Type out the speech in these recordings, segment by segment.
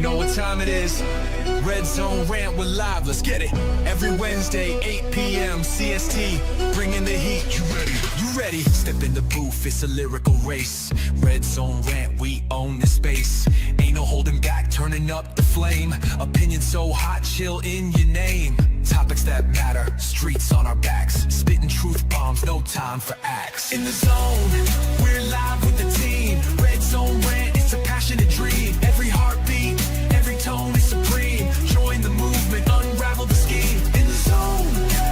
You know what time it is? Red Zone Rant, we're live, let's get it. Every Wednesday, 8 p.m. CST, bringing the heat. You ready? You ready? Step in the booth, it's a lyrical race. Red Zone Rant, we own the space. Ain't no holding back, turning up the flame. Opinion so hot, chill in your name. Topics that matter, streets on our backs. Spitting truth bombs, no time for acts. In the zone, we're live with the team. Red Zone Rant, it's a passionate dream. Every heartbeat, every tone is supreme. Join the movement, unravel the scheme. In the zone,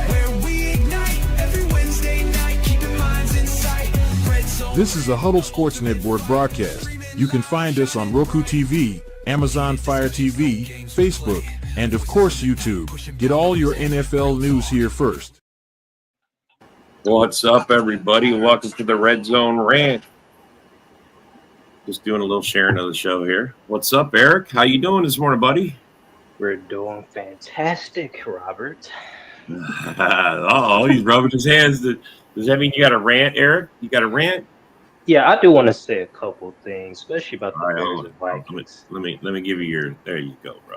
where we ignite. Every Wednesday night, keeping minds in sight. Red Zone. This is a Huddle Sports Network broadcast. You can find us on Roku TV, Amazon Fire TV, Facebook, and of course YouTube. Get all your NFL news here first. What's up, everybody? Welcome to the Red Zone Rant. Just doing a little sharing of the show here. What's up, Eric? How you doing this morning, buddy? We're doing fantastic, Robert. Uh-oh, he's rubbing his hands. Does that mean you got a rant, Eric? You got a rant? Yeah, I do want to say a couple things, especially about the All right, Bears and Vikings. Let me give you your. There you go, bro.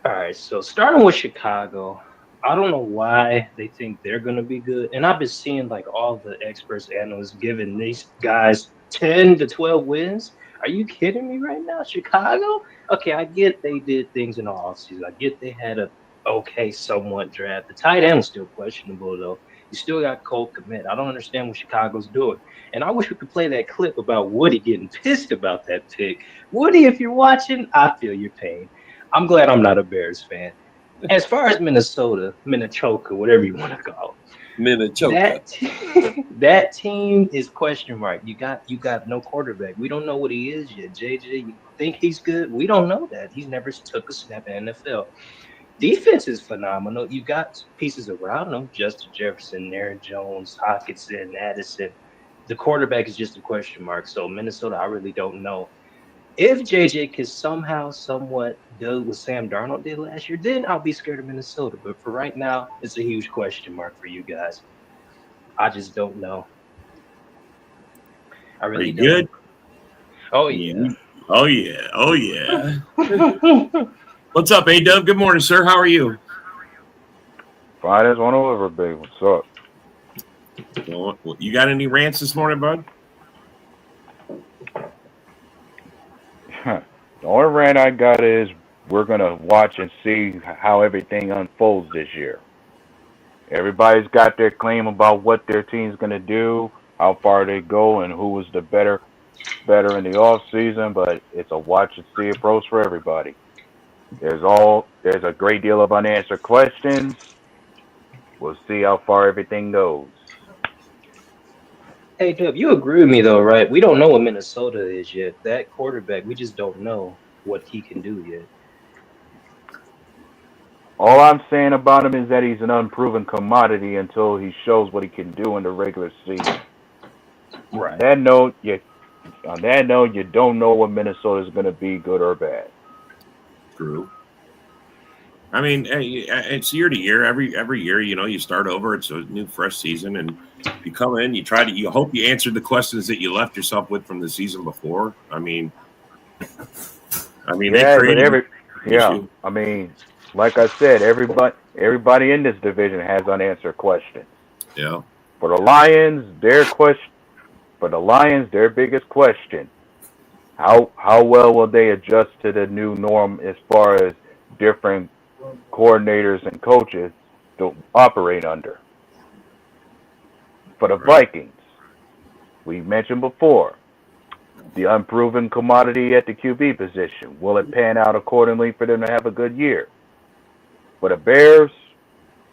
All right, so starting with Chicago, I don't know why they think they're going to be good. And I've been seeing like all the experts, analysts giving these guys 10 to 12 wins. Are you kidding me right now? Chicago? Okay, I get they did things in the offseason. I get they had a okay, somewhat draft. The tight end was still questionable, though. You still got Cole Kmet. I don't understand what Chicago's doing. And I wish we could play that clip about Woody getting pissed about that pick. Woody, if you're watching, I feel your pain. I'm glad I'm not a Bears fan. As far as Minnesota, whatever you want to call it, Minnesota. that team is question mark. You got no quarterback. We don't know what he is yet. JJ, you think he's good? We don't know that. He's never took a snap in the NFL. Defense is phenomenal. You got pieces around them: Justin Jefferson, Aaron Jones, Hockenson, Addison. The quarterback is just a question mark. So Minnesota, I really don't know. If JJ can somehow, somewhat do what Sam Darnold did last year, then I'll be scared of Minnesota. But for right now, it's a huge question mark for you guys. I just don't know. I really don't. Good? Oh, yeah. Oh, yeah. Oh, yeah. What's up, A-Dub? Good morning, sir. How are you? Fine as one over, babe. What's up? Well, you got any rants this morning, bud? The only rant I got is we're going to watch and see how everything unfolds this year. Everybody's got their claim about what their team's going to do, how far they go, and who was the better in the off season, but it's a watch and see approach for everybody. There's a great deal of unanswered questions. We'll see how far everything goes. Hey, Dub, you agree with me, though, right? We don't know what Minnesota is yet. That quarterback, we just don't know what he can do yet. All I'm saying about him is that he's an unproven commodity until he shows what he can do in the regular season. Right. On that note, you don't know what Minnesota is going to be, good or bad. True. I mean, it's year to year. Every year, you start over. It's a new, fresh season, and you come in. You hope you answered the questions that you left yourself with from the season before. I mean, yeah, I mean, like I said, everybody in this division has unanswered questions. Yeah. For the Lions, their biggest question: how well will they adjust to the new norm as far as different coordinators and coaches to operate under? For the Vikings, we mentioned before, the unproven commodity at the QB position. Will it pan out accordingly for them to have a good year? For the Bears,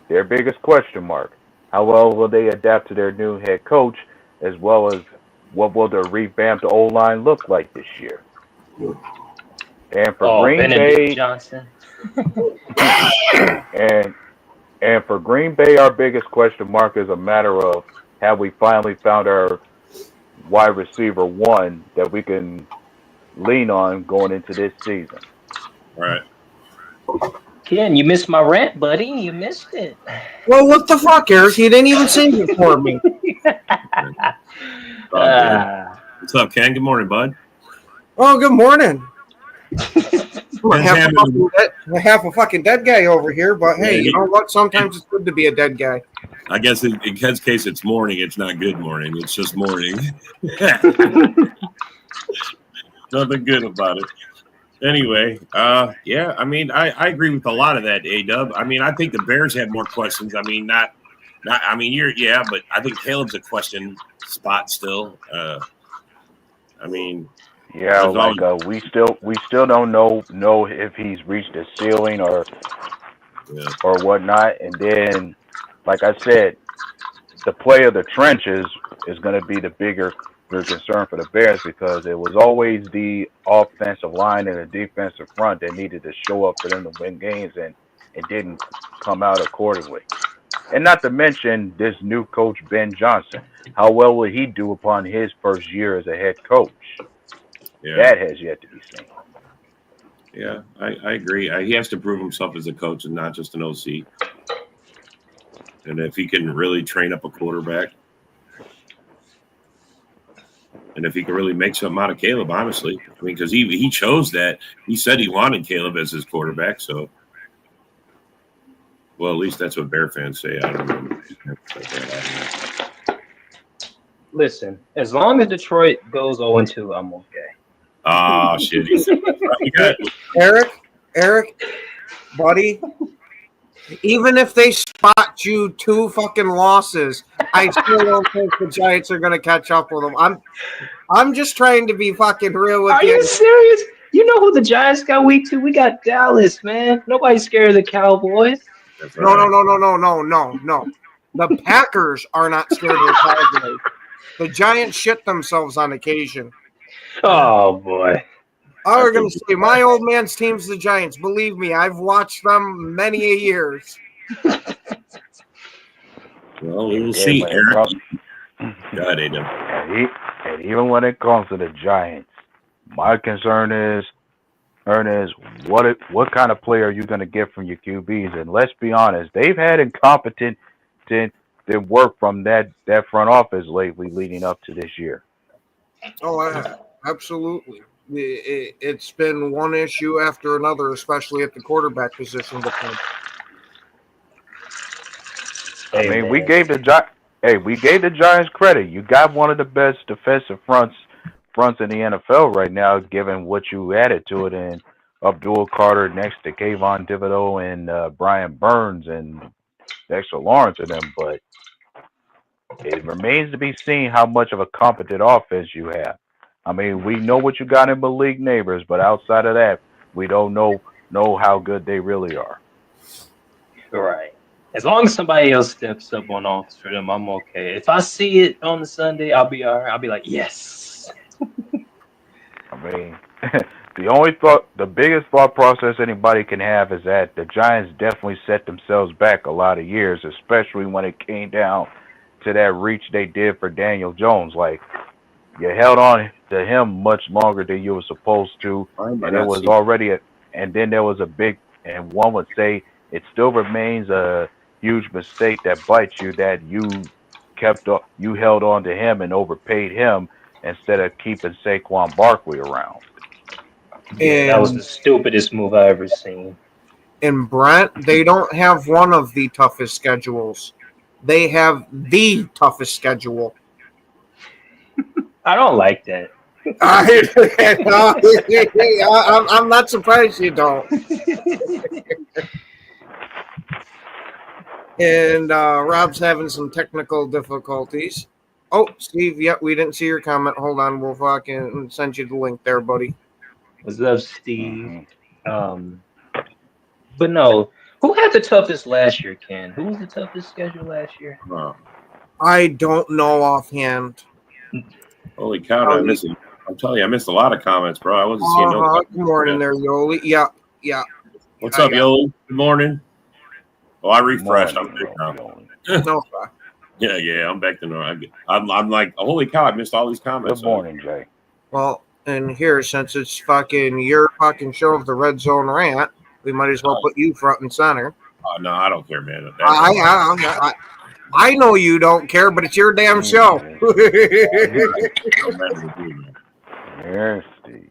their biggest question mark: how well will they adapt to their new head coach, as well as what will their revamped O-line look like this year? And for Green Bay, Johnson. and for Green Bay, our biggest question mark is a matter of, have we finally found our wide receiver one that we can lean on going into this season? Right. Ken, you missed my rant, buddy. You missed it. Well, what the fuck, Eric? You didn't even sing it for me. What's up, Ken? Good morning, bud. Oh, good morning. We're half a fucking dead guy over here, but hey, you know what? Sometimes it's good to be a dead guy. I guess in Ken's case, it's morning. It's not good morning. It's just morning. Nothing good about it. Anyway, yeah, I mean, I agree with a lot of that, A-Dub. I mean, I think the Bears had more questions. I mean, I mean, but I think Caleb's a question spot still. I mean, yeah, like we still don't know if he's reached a ceiling or whatnot. And then, like I said, the play of the trenches is going to be the bigger concern for the Bears because it was always the offensive line and the defensive front that needed to show up for them to win games, and it didn't come out accordingly. And not to mention this new coach, Ben Johnson. How well will he do upon his first year as a head coach? Yeah. That has yet to be seen. Yeah, I agree. He has to prove himself as a coach and not just an OC. And if he can really train up a quarterback, and if he can really make something out of Caleb, honestly. I mean, because he chose that. He said he wanted Caleb as his quarterback, so. Well, at least that's what Bear fans say. I don't know. Listen, as long as Detroit goes 0-2, I'm okay. Oh, shit. Eric, buddy, even if they spot you 2 fucking losses, I still don't think the Giants are going to catch up with them. I'm just trying to be fucking real with you. Are you serious? You know who the Giants got week 2? We got Dallas, man. Nobody's scared of the Cowboys. No. The Packers are not scared of the Cowboys. The Giants shit themselves on occasion. Oh, boy. I was going to say, my old man's team's the Giants. Believe me, I've watched them many a years. Well, we'll see, Eric. Go ahead, Adam. And even when it comes to the Giants, my concern is, Ernest, what kind of player are you going to get from your QBs? And let's be honest, they've had incompetent work from that front office lately leading up to this year. Oh, absolutely. It's been one issue after another, especially at the quarterback position. I mean, we gave the Giants credit. You got one of the best defensive fronts in the NFL right now, given what you added to it, and Abdul Carter next to Kayvon Thibodeau and Brian Burns and Dexter Lawrence and them. But it remains to be seen how much of a competent offense you have. I mean, we know what you got in Malik Neighbors, but outside of that, we don't know how good they really are. Right. As long as somebody else steps up on offense for them, I'm okay. If I see it on the Sunday, I'll be all right. I'll be like, yes. I mean, the biggest thought process anybody can have is that the Giants definitely set themselves back a lot of years, especially when it came down to that reach they did for Daniel Jones. Like, you held on to him much longer than you were supposed to, and it was already and then there was a big, and one would say it still remains a huge mistake that bites you, that you held on to him and overpaid him instead of keeping Saquon Barkley around. Yeah, that was the stupidest move I ever seen. And Brent, they don't have one of the toughest schedules. They have the toughest schedule. I don't like that. I'm not surprised you don't. And Rob's having some technical difficulties. Oh, Steve, we didn't see your comment. Hold on, we'll fucking send you the link there, buddy. What's up, Steve? But no, who had the toughest last year, Ken? Who was the toughest schedule last year? I don't know offhand. Holy cow, I missed it. I'm telling you, I missed a lot of comments, bro. I wasn't seeing no. Good morning there, Yoli. Yeah. What's up, Yoli? Good morning. Oh, I refreshed. I'm back now. No, yeah, I'm back to normal. I'm like, holy cow, I missed all these comments. Good morning, Jay. Well, and here, since it's fucking your fucking show of the Red Zone Rant, we might as well put you front and center. No, I don't care, man. I know you don't care, but it's your damn show. There's Steve.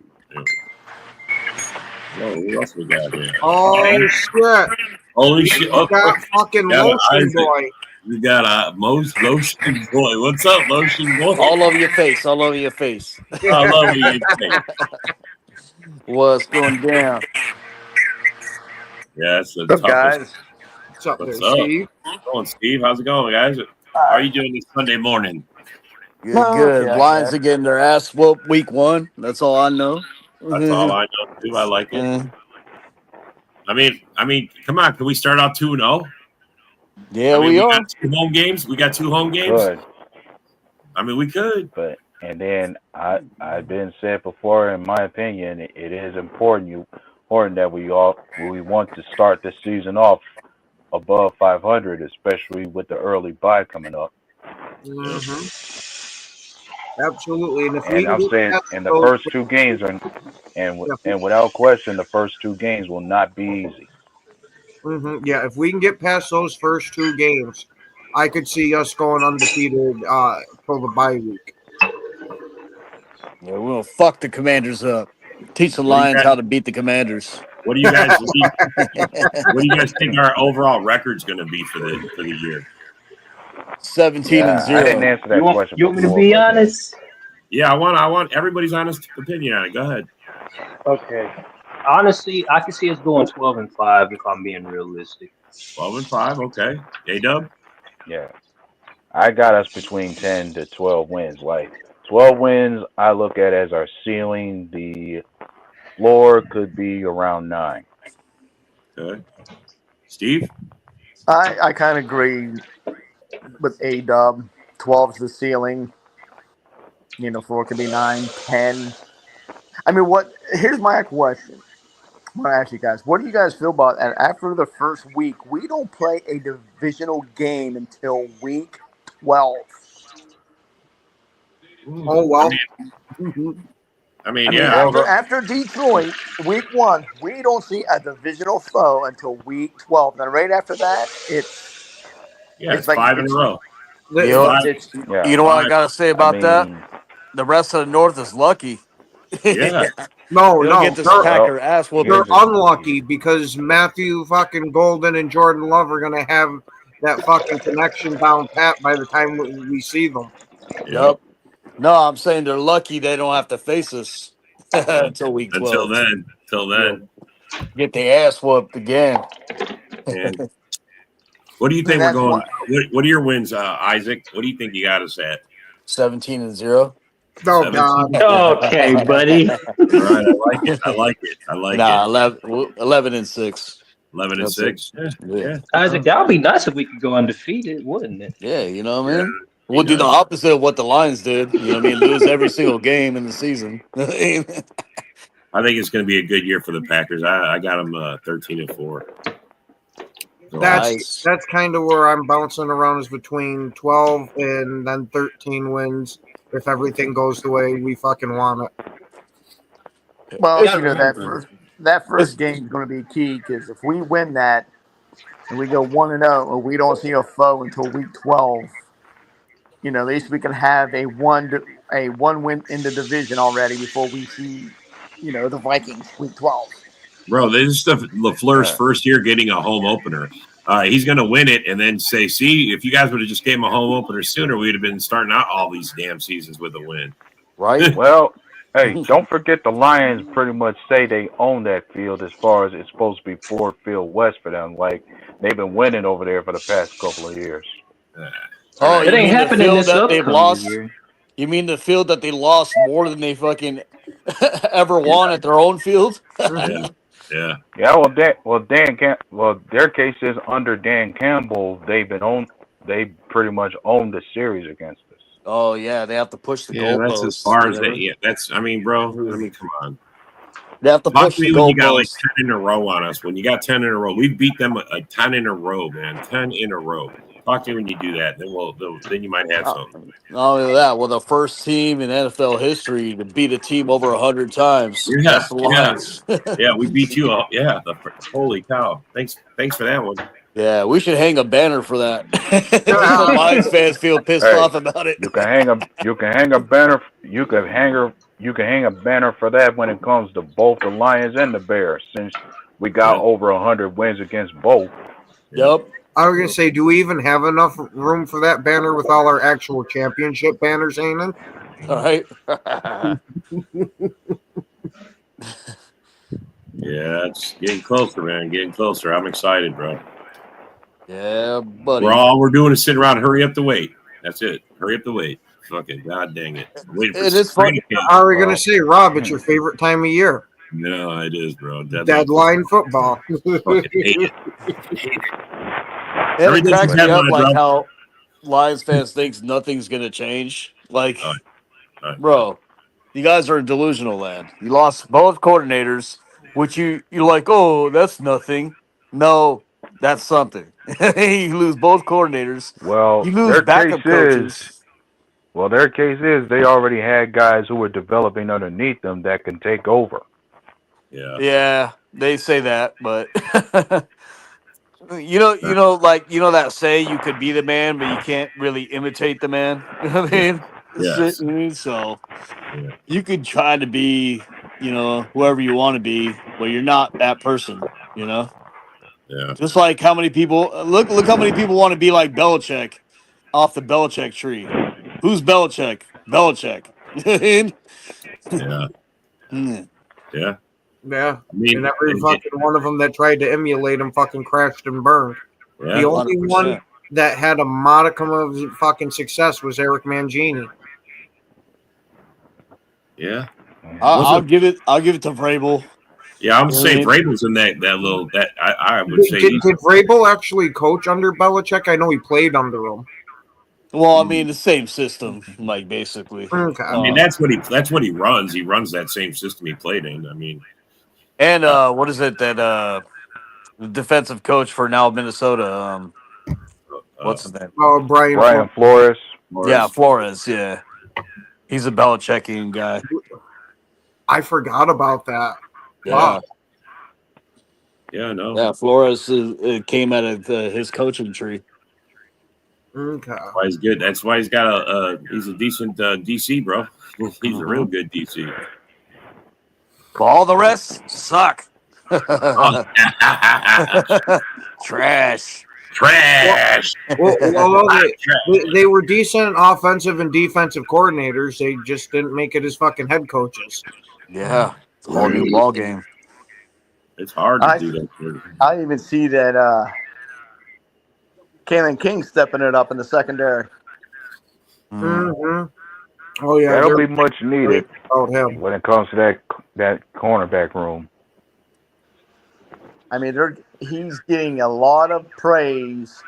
Who else we got here? Oh shit! Holy shit! We got fucking Got Lotion Isaac. Boy. We got Lotion Boy. What's up, Lotion Boy? All over your face. All over your face. I love what you say. What's going down? Yeah, it's the What's up, toughest. guys? What's up What's there, up? Steve? What's going, Steve? How's it going, guys? How are you doing this Sunday morning? Good, Oh, good. okay, Lions okay. are getting their ass whooped week 1. That's all I know. That's all I know too. I like it. I mean, come on. Can we start out 2-0? Yeah, I mean, we are. got 2 home games. We got 2 home games. Good. I mean, we could. But and then I've been said before, in my opinion, it is important that we want to start the season off above 500, especially with the early bye coming up. Mm-hmm. Absolutely, and if we And can I'm get saying, past and the those- first 2 games are, and without question, the first 2 games will not be easy. Mhm, yeah, if we can get past those first 2 games, I could see us going undefeated till the bye week. Yeah, we're going to fuck the Commanders up. Teach the What do you Lions got? how to beat the Commanders. What do you guys? What do you guys think our overall record's going to be for the year? 17 and Yeah, I didn't 0. answer that question You want me to before, be but yeah. honest? Yeah, I want everybody's honest opinion on it. Go ahead. Okay. Honestly, I can see us going 12-5 if I'm being realistic. 12-5. Okay. A-Dub. Yeah, I got us between 10 to 12 wins. Like 12 wins, I look at as our ceiling. The floor could be around 9. Okay. Steve. I kind of agree with A-Dub. 12 is the ceiling. You know, floor could be 9, 10. I mean, here's my question. I'm going to ask you guys, what do you guys feel about that? After the first week, we don't play a divisional game until week 12. Oh well. I mean, I mean, yeah. after Detroit, week 1, we don't see a divisional foe until week 12. Then right after that, it's It's like 5 in a row. You know, Five. Yeah, you know what I got to say about that? mean, The rest of the North is lucky. Yeah. No, They'll no, get this they're, Packer ass whooping. they're unlucky because Matthew fucking Golden and Jordan Love are gonna have that fucking connection down pat by the time we see them. Yep. No, I'm saying they're lucky they don't have to face us until week 12. Until then. Get the ass whooped again. And what do you think we're going? What are your wins, Isaac? What do you think you got us at? 17 and 0. Oh 17. God. Okay, buddy. All right, I like it. Nah, 11 and 6. 11 and 6. Yeah. Isaac, that would be nice if we could go undefeated, wouldn't it? Yeah, you know what I mean? We'll do the opposite of what the Lions did. You know what I mean? Lose every single game in the season. I think it's going to be a good year for the Packers. I got them 13 and 4. That's kind of where I'm bouncing around, is between 12 and then 13 wins if everything goes the way we fucking want it. Well, Yeah, you know, that first game is going to be key, because if we win that and we go 1-0 and we don't see a foe until week 12, you know, at least we can have a one win in the division already before we see, you know, the Vikings week 12. Bro, this is LaFleur's first year getting a home opener. He's going to win it and then say, see, if you guys would have just came a home opener sooner, we'd have been starting out all these damn seasons with a win. Right? Well, hey, don't forget the Lions pretty much say they own that field, as far as it's supposed to be Ford Field West for them. Like, they've been winning over there for the past couple of years. Oh, It ain't happening this they've upcoming lost? year. You mean the field that they lost more than they fucking ever won at their own field? Yeah. Their case is under Dan Campbell. They pretty much own the series against us. Oh yeah, they have to push the Yeah, goalposts. that's as far as that. Yeah, that's. I mean, bro. I mean, come on. They have to Talk push to the me when you got like goalposts. 10 in a row on us. When you got 10 in a row, we beat them 10 in a row, man. 10 in a row. Talk to me when you do that. Then you might have something. Not only that, we're the first team in NFL history to beat a team over 100 times. Yeah, That's the Lions. Yeah, we beat you up. Yeah, holy cow! Thanks for that one. Yeah, we should hang a banner for that. Lions fans feel pissed off about it. You can hang a banner. You can you can hang a banner for that when it comes to both the Lions and the Bears, since we got Yeah. over 100 wins against both. Yep. I was gonna say, do we even have enough room for that banner with all our actual championship banners hanging? All right. Yeah, it's getting closer, man. Getting closer. I'm excited, bro. Yeah, buddy. We're doing is sit around and hurry up the wait. That's it. Hurry up the wait. Fucking god dang it. I'm waiting for It is fun. training camp. Are we gonna say, Rob? It's your favorite time of year. No, it is, bro. Deadline football. Fucking hate it. And it cracks me up Deadline, like bro. how Lions fans thinks nothing's gonna change. Like, All right. bro, you guys are in delusional land. You lost both coordinators, which you're like, oh, that's nothing. No, that's something. You lose both coordinators. Well, You lose their backup coaches. their case is they already had guys who were developing underneath them that can take over. Yeah. Yeah, they say that, but you know, like that say you could be the man, but you can't really imitate the man. You know what I mean? Yes. So Yeah. you could try to be, whoever you want to be, but you're not that person. Yeah. Just like how many people look how many people want to be like Belichick off the Belichick tree. Who's Belichick? Belichick. Yeah. Mm. Yeah. Yeah, I mean, and every fucking one of them that tried to emulate him fucking crashed and burned. yeah. The only 100%. one that had a modicum of fucking success was Eric Mangini. Yeah. I'll give it to Vrabel. Yeah, I'm saying Yeah. Vrabel's in that little that I would say Did Vrabel actually coach under Belichick? I know he played under him. Well, I mean the same system, like basically. Okay. I mean that's what he runs. He runs that same system he played in. I mean, And what is it that the defensive coach for now Minnesota? What's his name? Oh, Brian Flores. Yeah, Flores. Yeah, he's a Belichickian guy. I forgot about that. Yeah, Wow. Yeah, no. yeah. Flores came out of his coaching tree. Okay. That's why he's good. That's why he's got he's a decent DC, bro. He's a real good DC. But all the rest suck. Oh. Trash. Trash. Well, they were decent offensive and defensive coordinators. They just didn't make it as fucking head coaches. Yeah, it's a whole new ball game. It's hard to do that. I even see that Kalen King stepping it up in the secondary. Mm-hmm. Oh yeah, That'll be much needed about him. when it comes to that cornerback room. I mean, he's getting a lot of praise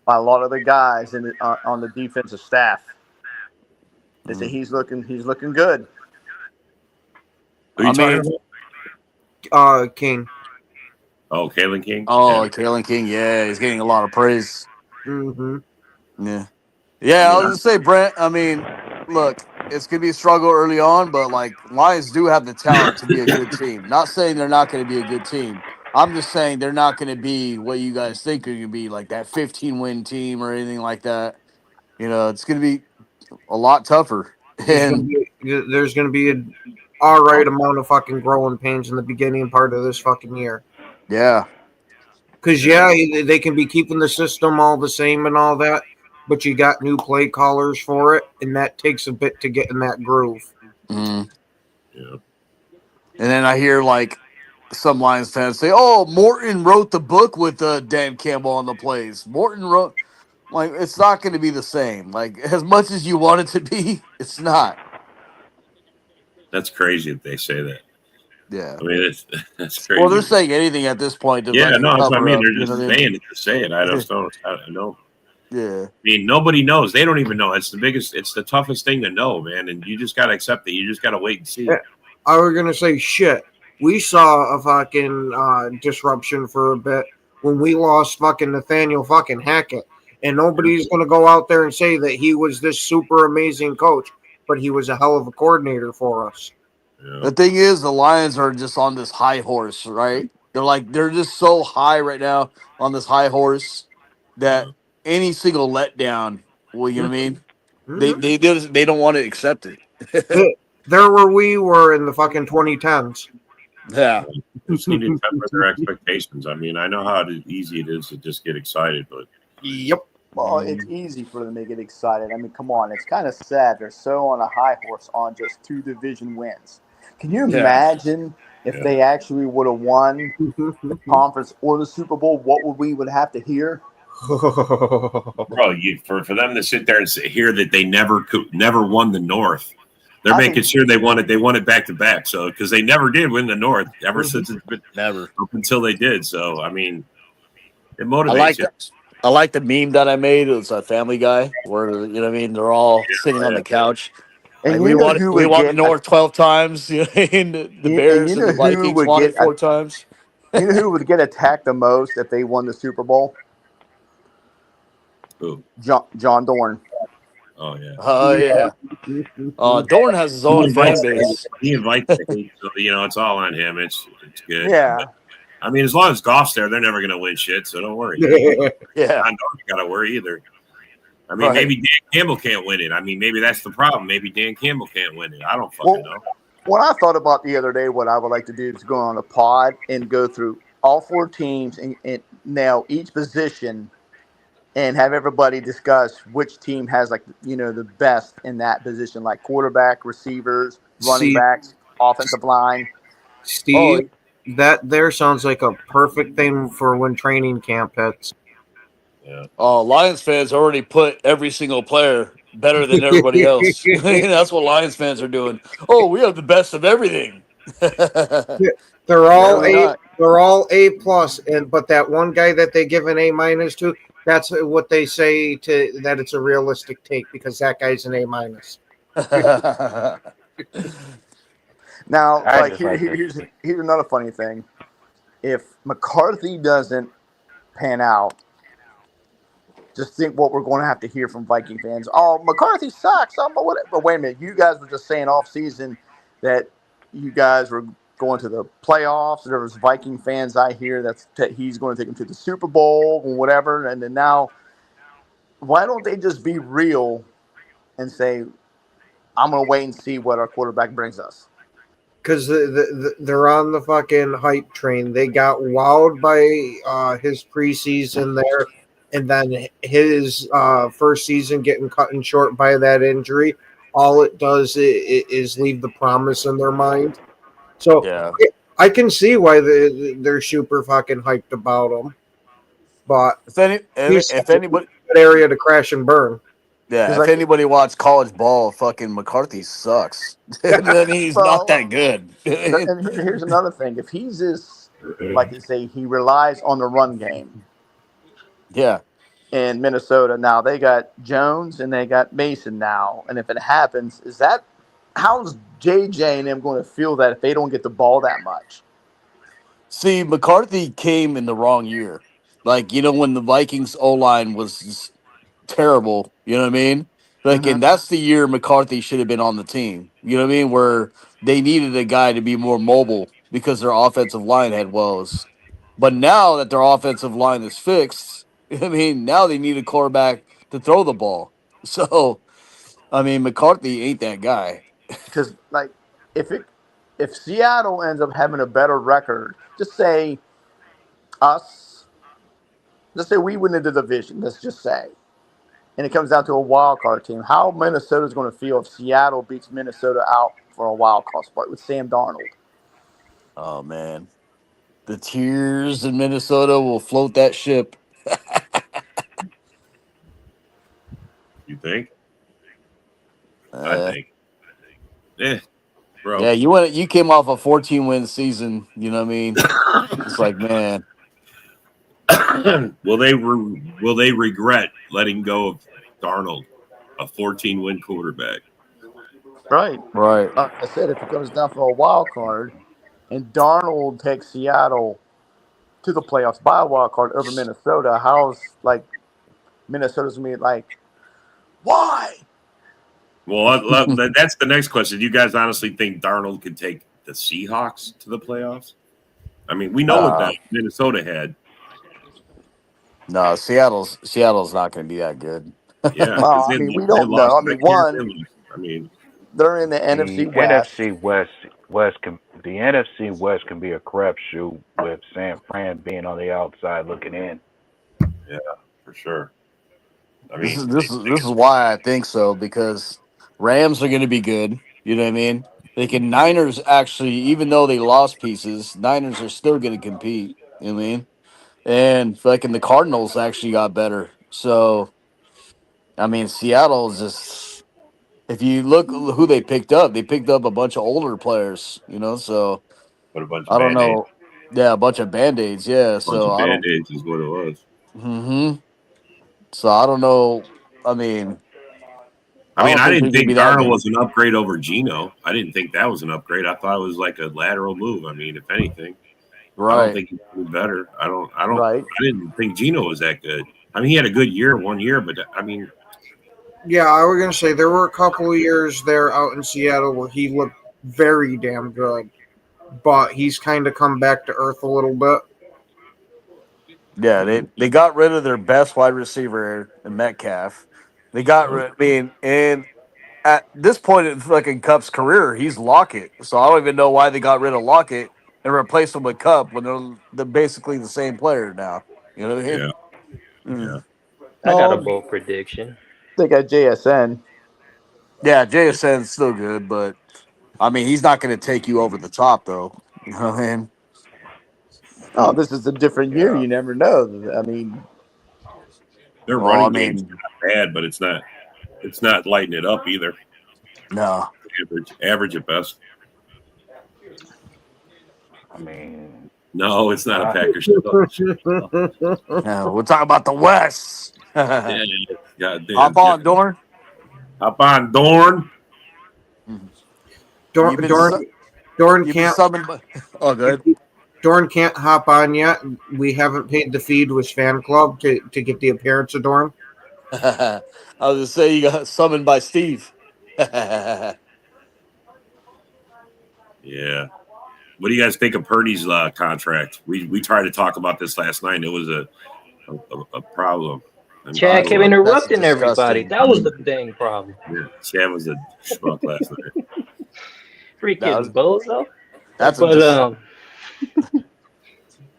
by a lot of the guys on the defensive staff. They say he's looking good. Who you talking about? King. Oh, Kalen King. Oh, Yeah. Kalen King. Yeah, he's getting a lot of praise. Mm-hmm. Yeah. I was gonna say, Brent. I mean, look, it's gonna be a struggle early on, but like Lions do have the talent to be a good team. Not saying they're not going to be a good team. I'm just saying they're not going to be what you guys think they're going to be, like that 15-win team or anything like that. It's going to be a lot tougher. And There's going to be an all right amount of fucking growing pains in the beginning part of this fucking year. yeah, Because, they can be keeping the system all the same and all that, but you got new play callers for it, and that takes a bit to get in that groove. mm. Yeah. And then I hear like some Lions fans say, "Oh, Morton wrote the book with Dan Campbell on the plays." Morton wrote, like, it's not going to be the same. Like, as much as you want it to be, it's not. That's crazy that they say that. Yeah. I mean, that's crazy. Well, they're saying anything at this point. To Yeah, like no, that's what I cover mean. up, They're you know just what I mean? saying it to say it. I just don't. I don't. Yeah. I mean, nobody knows. They don't even know. It's the toughest thing to know, man. And you just gotta accept it. You just gotta wait and see. Yeah. I was gonna say shit. We saw a fucking disruption for a bit when we lost fucking Nathaniel fucking Hackett, and nobody's gonna go out there and say that he was this super amazing coach, but he was a hell of a coordinator for us. Yeah. The thing is, the Lions are just on this high horse, right? They're just so high right now on this high horse that any single letdown, well, you know what I mean? Mhm. They don't want to accept it. they're where we were in the fucking 2010s. Yeah. Just need to temper their expectations. I mean, I know how easy it is to just get excited, but Yep. Well, it's easy for them to get excited. I mean, come on, it's kind of sad they're so on a high horse on just 2 division wins. Can you Yeah. imagine if Yeah. they actually would have won the conference or the Super Bowl? What we would have to hear? bro, for them to sit there and hear that they never won the North, they're I making think- sure they won it back to back. So because they never did win the North ever since it's been Never. up until they did. So I mean, it I motivates like you. that. I like the meme that I made. It's a Family Guy where you know what I mean. They're all sitting on the couch. And Like you know who we would won the get North 12 times. You know, and the Bears you and know the who Vikings would won get it 4 times. you know who would get attacked the most if they won the Super Bowl? Ooh. John Dorn. Oh yeah. Oh yeah. Dorn has his own fan base. He invites the hate, so it's all on him. It's good. Yeah. I mean, as long as Goff's there, they're never going to win shit. So don't worry. Yeah. I don't got to worry either. I mean, Right. maybe Dan Campbell can't win it. I mean, maybe that's the problem. Maybe Dan Campbell can't win it. I don't fucking know. What I thought about the other day, what I would like to do is go on a pod and go through all 4 teams and now each position and have everybody discuss which team has the best in that position, like quarterback, receivers, running See- backs, offensive line. Steve, that there sounds like a perfect thing for when training camp hits. Yeah. Lions fans already put every single player better than everybody else. That's what Lions fans are doing. Oh, we have the best of everything. They're all No, we're A. not. They're all A plus, but that one guy that they give an A minus to, that's what they say to that it's a realistic take because that guy's an A minus. Now, I like just like this. here's another funny thing. If McCarthy doesn't pan out, just think what we're going to have to hear from Viking fans. Oh, McCarthy sucks. But whatever. But wait a minute, you guys were just saying off season that you guys were going to the playoffs. There was Viking fans I hear that he's going to take them to the Super Bowl and whatever. And then now, why don't they just be real and say, I'm going to wait and see what our quarterback brings us? Because they're on the fucking hype train. They got wowed by his preseason there, and then his first season getting cut short by that injury. All it does is leave the promise in their mind. So Yeah. I can see why they're super fucking hyped about him. But If anybody, good area to crash and burn. yeah, if like- anybody watches college ball, fucking McCarthy sucks. Then he's not that good. And here's another thing. If he's this, like you say, he relies on the run game Yeah. in Minnesota. Now they got Jones and they got Mason now. And if it happens, how's JJ and them going to feel that if they don't get the ball that much? See, McCarthy came in the wrong year. Like, when the Vikings O line was just terrible, you know what I mean? Like, and that's the year McCarthy should have been on the team. You know what I mean? Where they needed a guy to be more mobile because their offensive line had woes. But now that their offensive line is fixed, I mean, now they need a quarterback to throw the ball. So, I mean, McCarthy ain't that guy. Because like if Seattle ends up having a better record, just say us, let's say we win the division. Let's just say, and it comes down to a wild card team. How Minnesota's going to feel if Seattle beats Minnesota out for a wild card spot with Sam Darnold? Oh, man. The tears in Minnesota will float that ship. You think? I think. Bro. Yeah, you came off a 14-win season. You know what I mean? It's like, man. Will they regret letting go of Darnold, a 14-win quarterback? Right. Right. I said if it comes down for a wild card, and Darnold takes Seattle to the playoffs by a wild card over Minnesota, how's Minnesota's gonna be like, why? Well, that's the next question. Do you guys honestly think Darnold could take the Seahawks to the playoffs? I mean, we know what that Minnesota had. No, Seattle's not going to be that good. Yeah. Well, I mean, we don't know. I mean, one, They're in the NFC West. The NFC West can be a crapshoot with San Fran being on the outside looking in. Yeah, for sure. I This mean, is this is this is why I think so, because Rams are going to be good. You know what I mean? They can Niners actually, even though they lost pieces, Niners are still going to compete. You know what I mean? And fucking the Cardinals actually got better. So I mean, Seattle is just. If you look who they picked up a bunch of older players. You know, so but a bunch of I don't band aids. know. Yeah, a bunch of band aids. Yeah, Bunch so of I band don't. aids is what it was. So I don't know. I mean, I I mean, don't I think didn't there's gonna think be that Darnold many. was an upgrade over Geno. I didn't think that was an upgrade. I thought it was like a lateral move. I mean, if anything, I don't Right. think he's any better. Right. I didn't think Geno was that good. I mean, he had a good year, 1 year, but I mean, Yeah, I was gonna say there were a couple of years there out in Seattle where he looked very damn good, but he's kind of come back to earth a little bit. Yeah, they got rid of their best wide receiver in Metcalf. They got rid. I mean, and at this point in fucking Cup's career, he's Lockett. So I don't even know why they got rid of Lockett and replaced him with Cup when they're basically the same player now. You know what I mean? yeah, yeah. Mm. I got a Well, bold prediction. they got JSN. Yeah, JSN's still good, but I mean, he's not going to take you over the top, though. You know what I mean? Oh, this is a different year. Yeah. You never know. I mean, Their Well, I running game's mean, not bad, but it's not. It's not lighting it up either. no. Average at best. I mean, No, it's not a I, Packers show. No, we're talking about the West. Yeah, Hop goddamn. on, Dorn. Hop on, Dorn. You've been Dorn su- Dorn you've been can't summoned. Oh, good. Dorn can't hop on yet. We haven't paid the fee to his fan club to get the appearance of Dorn. I was gonna say you got summoned by Steve. Yeah. What do you guys think of Purdy's contract? We tried to talk about this last night. It was a problem. I mean, Chad kept That's interrupting everybody. disgusting. That was the dang problem. yeah, Chad was a schmuck last night. Freaking bozo. That's a But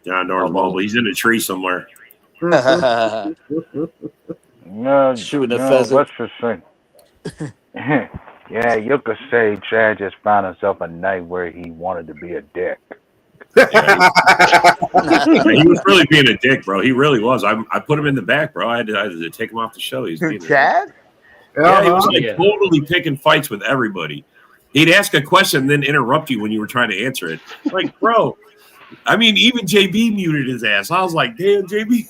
John Dorn's mobile. He's in a tree somewhere. shooting a no, pheasant. let's just say. Yeah, you could say Chad just found himself a night where he wanted to be a dick. Yeah, he was really being a dick, bro. He really was. I put him in the back, bro. I had to take him off the show. He's who, being Chad? Yeah, he was like Yeah. totally picking fights with everybody. He'd ask a question and then interrupt you when you were trying to answer it. Like, bro, I mean, even JB muted his ass. I was like, damn, JB.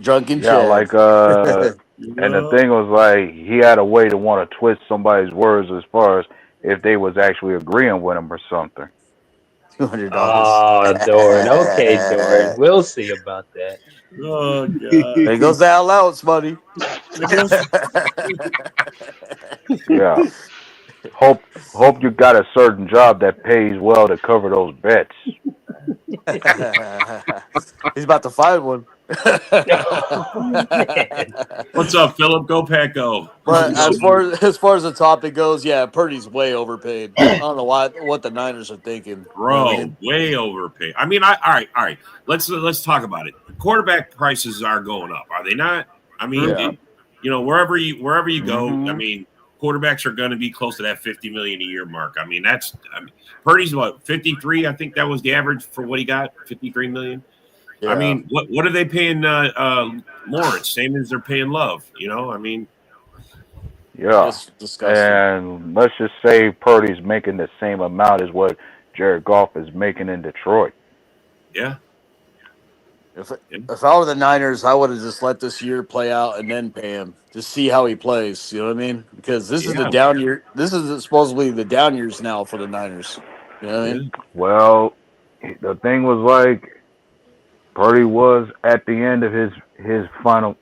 Drunken Yeah, Chad. like and the thing was like he had a way to want to twist somebody's words as far as if they was actually agreeing with him or something. $200. oh, Dorn. Okay, Dorn. We'll see about that. Oh, God. There goes the allowance money. Yeah. Hope you got a certain job that pays well to cover those bets. He's about to find one. Oh, man. What's up, Philip? Go Pack Go. But as far as the topic goes, yeah, Purdy's way overpaid. I don't know what the Niners are thinking. Bro, You know what I mean? way overpaid. I mean, all right. Let's talk about it. Quarterback prices are going up, are they not? I mean, Yeah. wherever you go, Mhm. I mean, quarterbacks are going to be close to that 50 million a year mark. I mean, Purdy's what 53. I think that was the average for what he got, 53 million. Yeah. I mean, what are they paying Lawrence? Same as they're paying Love. You know, I mean, Yeah. It's disgusting. And let's just say Purdy's making the same amount as what Jared Goff is making in Detroit. yeah. If I were the Niners, I would have just let this year play out and then pay him to see how he plays. You know what I mean? Because this is the Yeah. down year. This is supposedly the down years now for the Niners. You know what I mean? Well, the thing was like Purdy was at the end of his final.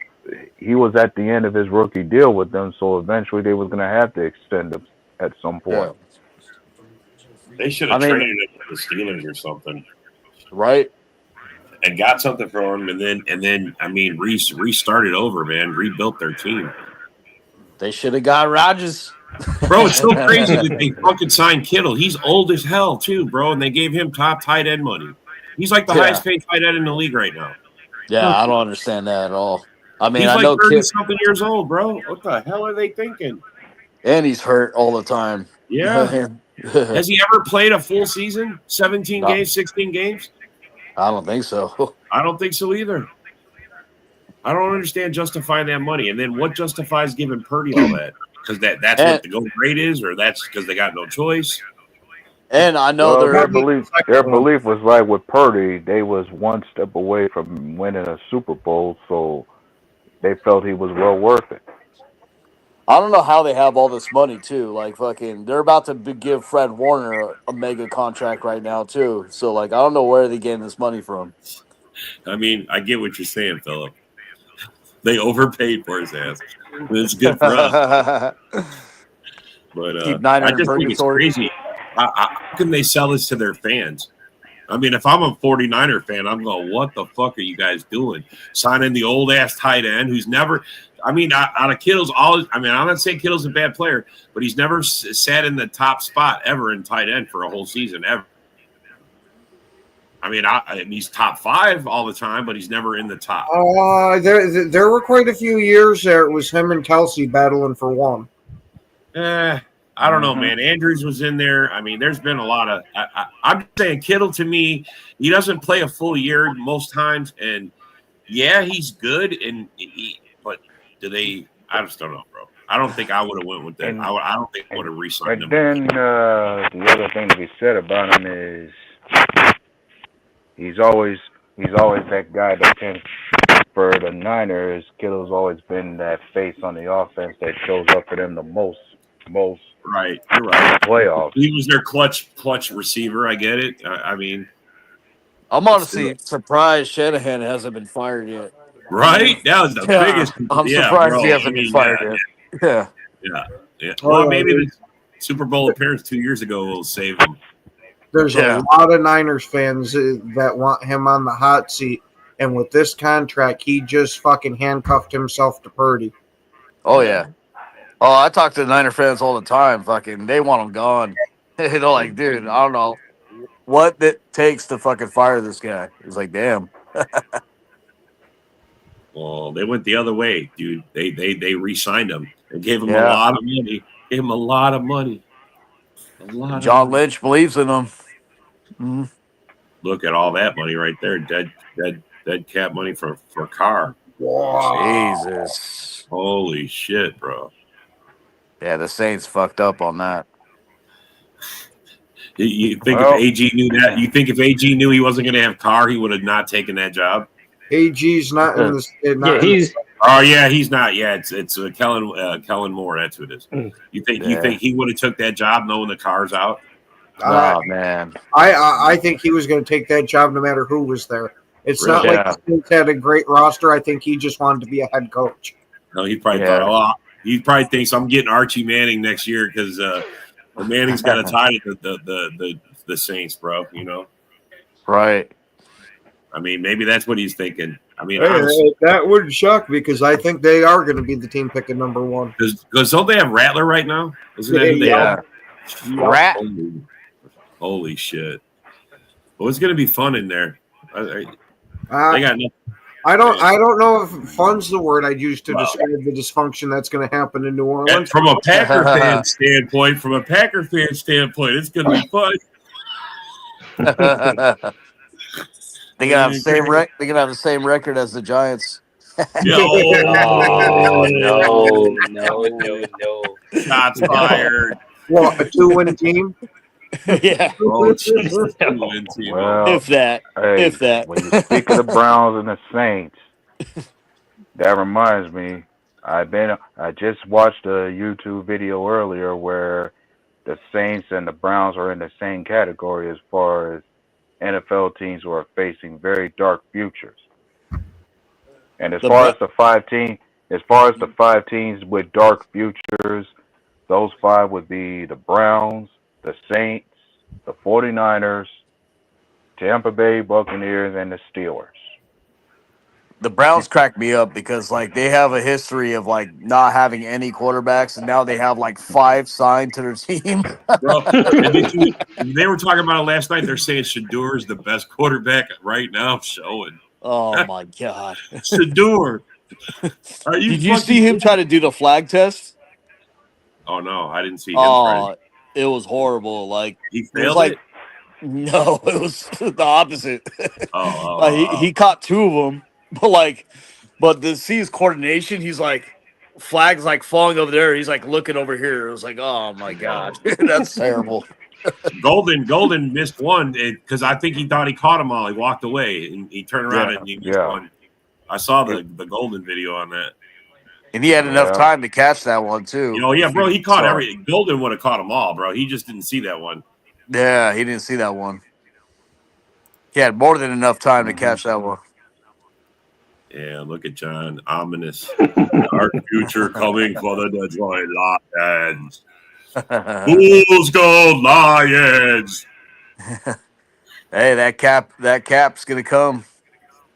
He was at the end of his rookie deal with them, so eventually they was gonna have to extend him at some point. They should have I mean- traded him to the Steelers or something. Right? And got something for him, and then I mean, restarted over, man, rebuilt their team. They should have got Rodgers. Bro, it's so crazy that they fucking signed Kittle. He's old as hell too, bro, and they gave him top tight end money. He's like the Yeah. highest paid tight end in the league right now. Yeah, I don't understand that at all. I mean, He's I like know 30 Kip, something years old, bro. What the hell are they thinking? and he's hurt all the time. Yeah. Has he ever played a full season? 17 No, games, 16 games? I don't think so. I don't think so either. I don't understand justifying that money. And then what justifies giving Purdy all that? Because that's And, what the go grade is, or that's because they got no choice. and I know Well, their they're belief was like with Purdy, they was one step away from winning a Super Bowl, so they felt he was well worth it. I don't know how they have all this money too. Like fucking, they're about to give Fred Warner a mega contract right now too. So like, I don't know where they getting this money from. I mean, I get what you're saying, Philip. They overpaid for his ass. It's good for us. But Keep Niner I in just think it's purgatory. crazy. How can they sell this to their fans? I mean, if I'm a 49er fan, I'm going, what the fuck are you guys doing? Signing the old ass tight end who's never, I mean, out of Kittle's always, I mean, I'm not saying Kittle's a bad player, but he's never sat in the top spot ever in tight end for a whole season ever. I mean, he's top 5 all the time, but he's never in the top. There were quite a few years there. It was him and Kelsey battling for one. I don't know, man. Andrews was in there. I mean, there's been a lot of. I'm saying Kittle to me, he doesn't play a full year most times, and yeah, he's good. But do they? I just don't know, bro. I don't think I would have went with that. I don't think I would have re-signed him. But then the other thing to be said about him is he's always that guy that can. For the Niners, Kittle's always been that face on the offense that shows up for them the most. Right, you're right. Playoffs. He was their clutch receiver. I get it. I mean, I'm honestly surprised Shanahan hasn't been fired yet. Right, that was the biggest. I'm yeah, surprised bro. he hasn't been fired yet. Yeah. Well, maybe the Super Bowl appearance 2 years ago will save him. There's a lot of Niners fans that want him on the hot seat. And with this contract, he just fucking handcuffed himself to Purdy. Oh, yeah. Oh, I talk to Niner fans all the time. Fucking, they want him gone. They're like, dude, I don't know what it takes to fucking fire this guy. It's like, damn. Well, they went the other way, dude. They re-signed him and gave him a lot of money. Gave him a lot of money. John Lynch believes in him. Mm-hmm. Look at all that money right there. Dead cap money for Carr. Wow. Jesus. Holy shit, bro. Yeah, the Saints fucked up on that. You think if AG knew that? You think if AG knew he wasn't going to have Carr, he would have not taken that job? AG's not in this. Oh yeah, he's not. Yeah, it's Kellen Moore. That's who it is. You think he would have took that job knowing the Carr's out? Oh man, I think he was going to take that job no matter who was there. It's not like the Saints had a great roster. I think he just wanted to be a head coach. No, he probably thought, he probably thinks I'm getting Archie Manning next year because the Manning's got a tie to the Saints, bro. You know, right? I mean, maybe that's what he's thinking. I mean, that would shock me because I think they are going to be the team picking number 1. Because don't they have Rattler right now? Isn't that who they have? Rat. Holy shit! Well, it's going to be fun in there. They got nothing. I don't know if fun's the word I'd use to describe the dysfunction that's going to happen in New Orleans. From a Packer fan standpoint, it's going to be fun. They're gonna have the same record as the Giants. Oh, no. Shots fired. What, a 2-win team? Yeah. Well, if that. When you speak of the Browns and the Saints, that reminds me. I just watched a YouTube video earlier where the Saints and the Browns are in the same category as far as NFL teams who are facing very dark futures. And as far as the five teams with dark futures, those 5 would be the Browns, the Saints, the 49ers, Tampa Bay Buccaneers, and the Steelers. The Browns cracked me up because like they have a history of like not having any quarterbacks, and now they have like 5 signed to their team. Bro, and they were talking about it last night. They're saying Shador is the best quarterback right now. Showing Oh my god! Shador, are you Did you fucking? see him try to do the flag test? Oh no, I didn't see him try. Oh, it was horrible. Like He it was failed like it. no, it was the opposite. Like Oh. he caught 2 of them, but to see his coordination, he's like flags like falling over there. He's like looking over here. It was like, oh my god, that's terrible. Golden missed one because I think he thought he caught him all. He walked away and he turned around and he missed one. I saw the Golden video on that. And he had enough time to catch that one too. Yeah, bro. He caught Golden would have caught them all, bro. He just didn't see that one. Yeah, he didn't see that one. He had more than enough time to catch that one. Yeah, look at John. Ominous. Our future coming for the Detroit Lions. Bulls go Lions. Hey, that cap's gonna come.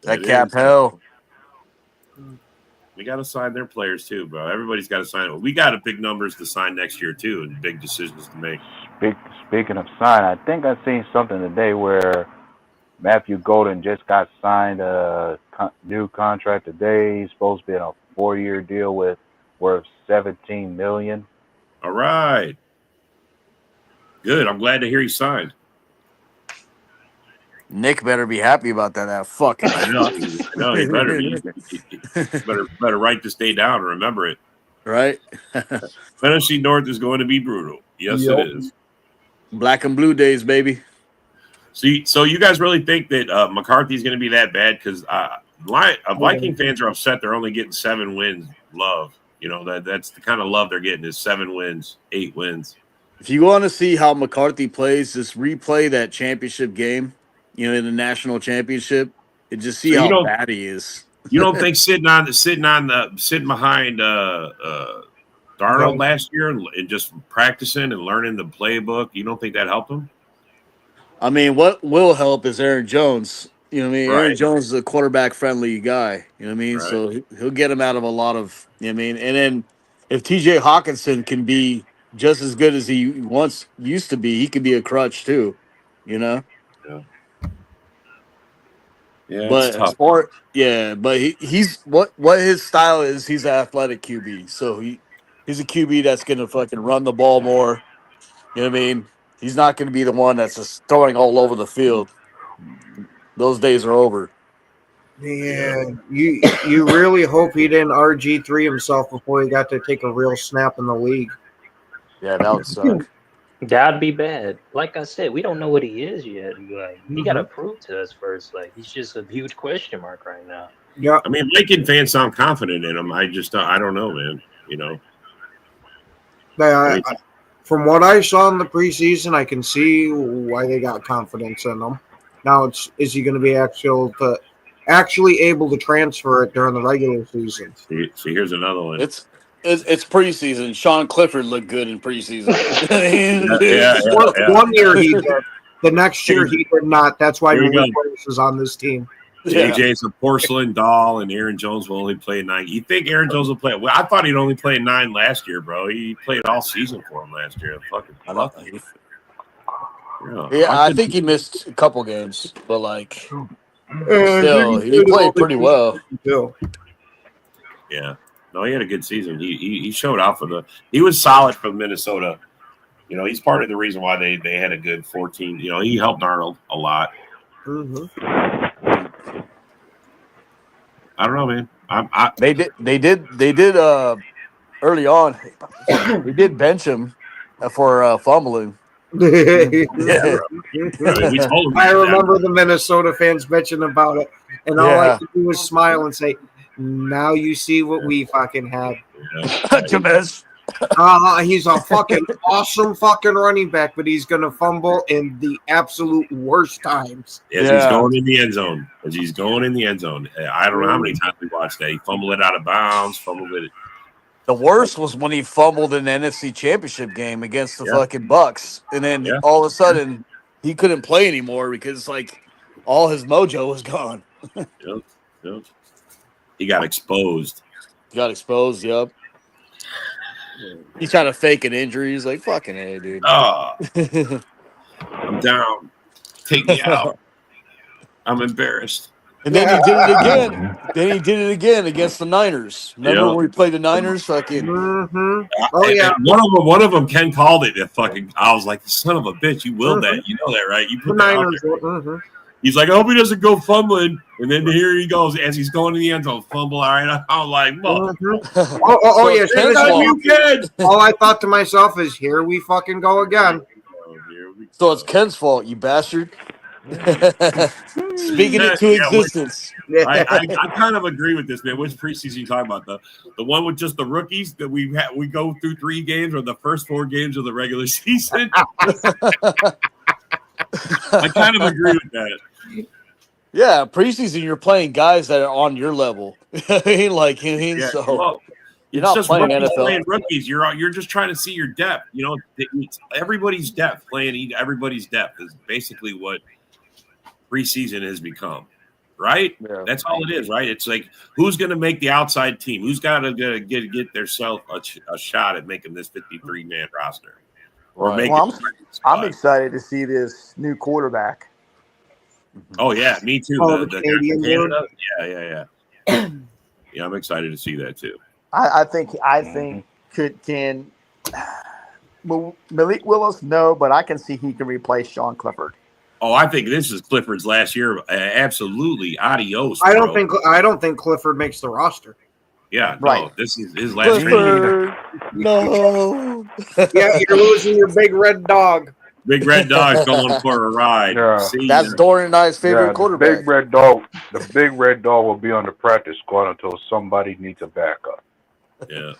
That cap is. hell. We got to sign their players too, bro. Everybody's got to sign. We got big numbers to sign next year too, and big decisions to make. Speaking of sign, I think I seen something today where Matthew Golden just got signed a new contract today. He's supposed to be in a 4-year deal worth $17 million. All right, good. I'm glad to hear he signed. Nick better be happy about that fucking. I know he better be. better write this day down and remember it. Right. Tennessee North is going to be brutal. Yes, it is. Black and blue days, baby. See, so you guys really think that McCarthy's going to be that bad? Because Viking fans are upset they're only getting 7 wins. Love, that's the kind of love they're getting is 7 wins, 8 wins. If you want to see how McCarthy plays, just replay that championship game. In the national championship, and just see how bad he is. You don't think sitting behind Darnold last year and just practicing and learning the playbook, you don't think that helped him? I mean, what will help is Aaron Jones. You know what I mean? Right. Aaron Jones is a quarterback-friendly guy. You know what I mean? Right. So he'll get him out of a lot of, you know what I mean? And then if TJ Hawkinson can be just as good as he once used to be, he could be a crutch too, Yeah. Yeah, but he's what his style is. He's an athletic QB, so he's a QB that's gonna fucking run the ball more. You know what I mean? He's not gonna be the one that's just throwing all over the field. Those days are over. Yeah, you really hope he didn't RG3 himself before he got to take a real snap in the league. Yeah, that would suck. That'd be bad. Like I said, we don't know what he is yet. Like he got to prove to us first. Like he's just a huge question mark right now. Yeah, I mean, Lincoln fans sound confident in him. I don't know, man. From what I saw in the preseason, I can see why they got confidence in him. Now, is he going to be actually able to transfer it during the regular season? See, here's another one. It's preseason. Sean Clifford looked good in preseason. One year he did. The next year he did not. That's why Malik Willis is on this team. JJ's a porcelain doll, and Aaron Jones will only play 9. You think Aaron Jones will play? Well, I thought he'd only play 9 last year, bro. He played all season for him last year. I think he missed a couple games, but still, he played pretty well. Yeah. No, he had a good season. He showed out he was solid for Minnesota. He's part of the reason why they had a good 14. He helped Arnold a lot. Mm-hmm. I don't know, man. They did early on. They did bench him for fumbling. I remember the Minnesota fans bitching about it, and all I could do was smile and say, "Now you see what we fucking had." Jameis. He's a fucking awesome fucking running back, but he's gonna fumble in the absolute worst times. He's going in the end zone. I don't know how many times we watched that. He fumbled it out of bounds, fumbled it. The worst was when he fumbled in the NFC Championship game against the fucking Bucks, and then all of a sudden he couldn't play anymore because all his mojo was gone. Yep. He got exposed. Got exposed. Yep. He's trying to fake an injury. He's like, "Fucking A, dude." Oh, I'm down. Take me out. I'm embarrassed. And then he did it again. Then he did it again against the Niners. Remember Yeah. when we played the Niners? Fucking Mm-hmm. Oh, yeah. And one of them, Ken called it. I was like, son of a bitch, you willed that. You know that, right? You The put that out Niners. there. Mhm. He's like, I hope he doesn't go fumbling. And then here he goes as he's going to the end zone, fumble. All right, I'm like, Mhm. mother. Oh, yeah. it's Soon Ken's as fault. You kid. all I thought to myself is, here we fucking go again. So it's Ken's fault, you bastard. Speaking it to existence. I kind of agree with this, man. Which preseason you talking about? The one with just the rookies that we go through 3 games, or the first 4 games of the regular season? I kind of agree with that. Yeah, preseason you're playing guys that are on your level. Yeah, So well, you're it's not just playing rookies NFL. playing rookies. You're just trying to see your depth. You know, it's everybody's depth. Playing everybody's depth is basically what preseason has become, right? Yeah. That's all it is, right? It's like, who's going to make the outside team? Who's got to get themselves a shot at making this 53-man roster, or Right. make Well, it? I'm excited to see this new quarterback. Oh yeah, me too. Oh, the Canadian dude? Yeah. Yeah, I'm excited to see that too. I think can Malik Willis? No, but I can see he can replace Sean Clifford. Oh, I think this is Clifford's last year. Absolutely, adios. I bro. don't think Clifford makes the roster. Yeah, Right. no, this is his last year. Clifford, no. Yeah, you're losing your big red dog. Big Red Dog's going for a ride. Yeah. See, That's Dorian and I's favorite The quarterback. big red dog will be on the practice squad until somebody needs a backup. yeah.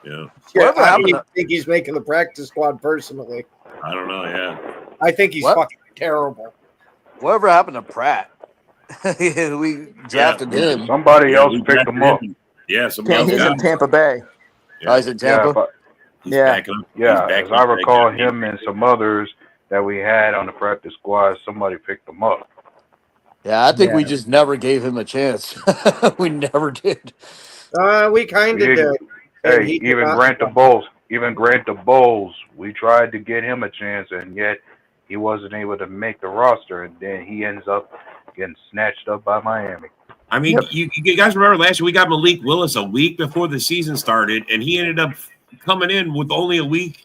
Yeah, Whatever I happened don't think he's making the practice squad personally. I don't know. Yeah, I think he's What? fucking terrible. Whatever happened to Pratt? We drafted him. Somebody else we picked him up. Yeah, somebody else He's got in him. Tampa Bay. Yeah, Oh, he's in Tampa. Yeah, but he's Yeah. backing up. He's yeah, backing as I up that recall, guy. him and some others that we had on the practice squad, somebody picked them up. Yeah, I think we Yeah. just never gave him a chance. We never did. We kind of We- did. And Hey, he did even not- Grant the Bowles, we tried to get him a chance, and yet he wasn't able to make the roster, and then he ends up getting snatched up by Miami. I mean, you guys remember last year we got Malik Willis a week before the season started, and he ended up coming in with only a week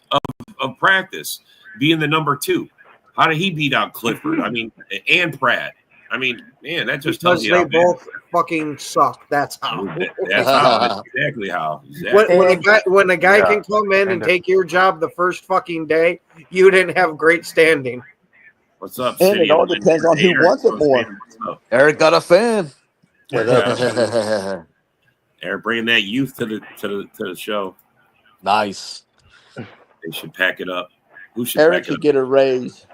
of practice, being the number 2. How did he beat out Clifford? I mean, and Pratt. I mean, man, that just tells because you they how bad. both fucking suck. That's how. That's how. That's exactly how. Exactly. When a guy Yeah. can come in and And take your job the first fucking day, you didn't have great standing. What's up, And City? it all depends on who Eric, wants it more. what's up? Eric got a fan. Eric bringing that youth to the show. Nice. They should pack it up. Who should Eric pack it should up? get a raise.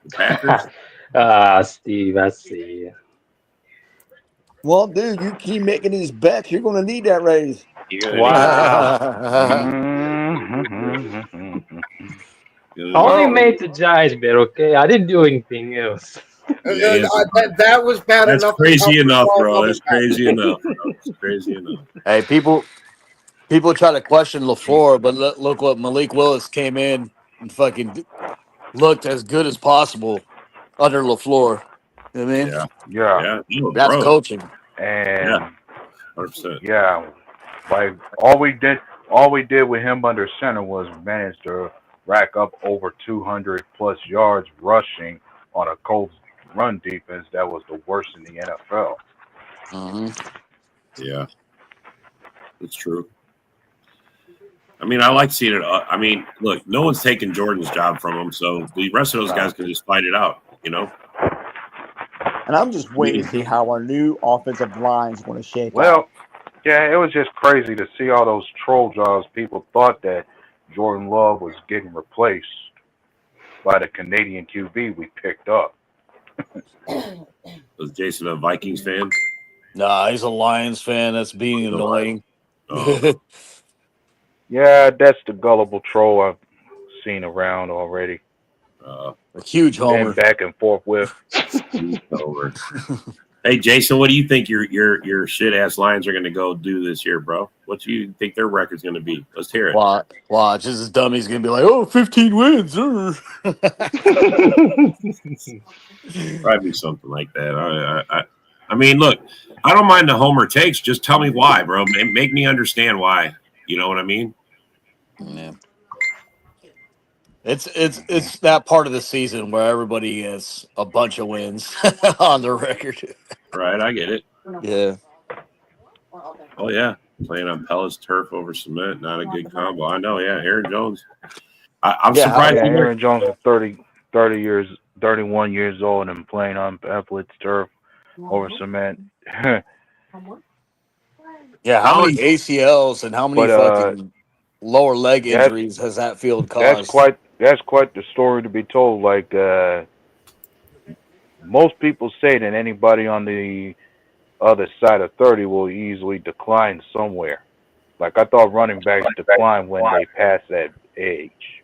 The Packers. Steve, I see. Well, dude, you keep making these bets. You're going to need that raise. You gotta- Wow. you I gotta- only made the Giants bet, okay? I didn't do anything else. Yeah, That was bad That's enough. crazy enough, bro. That's That's crazy enough. Bro. That's crazy enough. Hey, people try to question LaFleur, but look what Malik Willis came in and fucking looked as good as possible under LaFleur. You know what I mean? Yeah. Yeah, Yeah. No, That's bro. coaching. and Yeah. 100%. yeah, like all we did with him under center was manage to rack up over 200 plus yards rushing on a Colts run defense that was the worst in the NFL. Mm-hmm. Yeah. It's true. I mean, I like seeing it. I mean, look, no one's taking Jordan's job from him, so the rest of those guys can just fight it out, you know? And I'm just waiting to see how our new offensive line is going to shake out. Well, yeah, it was just crazy to see all those troll jobs. People thought that Jordan Love was getting replaced by the Canadian QB we picked up. Was Jason a Vikings fan? Nah, he's a Lions fan. That's being The annoying. Oh, Yeah, that's the gullible troll I've seen around already. uh, A huge Been homer. back and forth with. over. Hey, Jason, what do you think your shit ass Lions are going to go do this year, bro? What do you think their record's going to be? Let's hear it. Watch. This dummy's going to be like, oh, 15 wins. Probably something like that. I mean, look, I don't mind the homer takes. Just tell me why, bro. Make me understand why. You know what I mean? Yeah. It's that part of the season where everybody has a bunch of wins on their record. Right, I get it. Yeah. Oh yeah, playing on Pellets turf over cement, not a good combo. I know. Yeah, Aaron Jones. I'm surprised. Yeah, Aaron Jones is 31 years old and playing on Pellets turf over cement. Yeah, how many ACLs and how many fucking lower leg injuries has that field caused? That's quite the story to be told. Like most people say that anybody on the other side of 30 will easily decline somewhere. Like I thought running backs decline when they pass that age.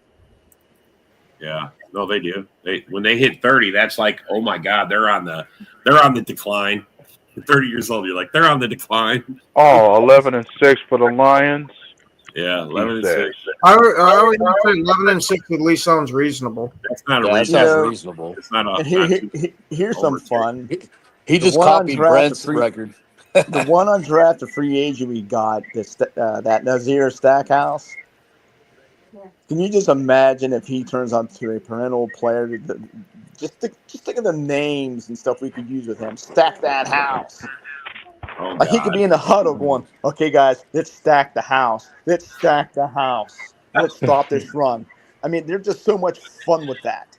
Yeah, no, they do. When they hit 30, that's like, oh my god, they're on the decline. At 30 years old, you're like, they're on the decline. Oh, 11-6 for the Lions. Yeah, 11-6. I would say 11-6 at least sounds reasonable. That's not a That reasonable. sounds reasonable. It's not a. And here's some fun. He just copied Brent's record. The one undrafted free agent we got, that Nazir Stackhouse. Can you just imagine if he turns out to a perennial player? Just think of the names and stuff we could use with him. Stack that house. Oh, Like he could be in the huddle going, okay, guys, let's stack the house. Let's stack the house. Let's stop this run. I mean, they're just so much fun with that.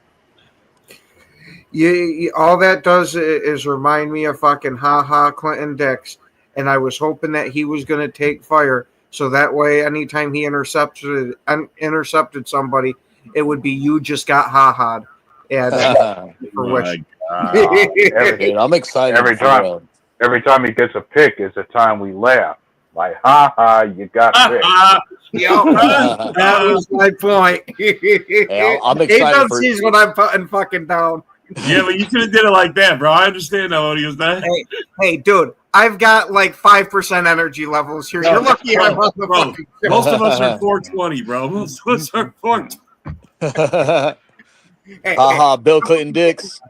All that does is remind me of fucking Clinton Dix, and I was hoping that he was going to take fire, so that way, anytime he intercepted somebody, it would be you just got ha-ha'd. And for which, Dude, I'm excited. Every time he gets a pick, it's a time we laugh. Like, you got picked. That was my point. Hey, I'm excited. He does see what I'm putting fucking down. Yeah, but you could have did it like that, bro. I understand that what he was saying. Hey, dude, I've got like 5% energy levels here. You're lucky I'm on the fucking show. Most of us are 420, bro. Most of us are 420. Bill Clinton Dix.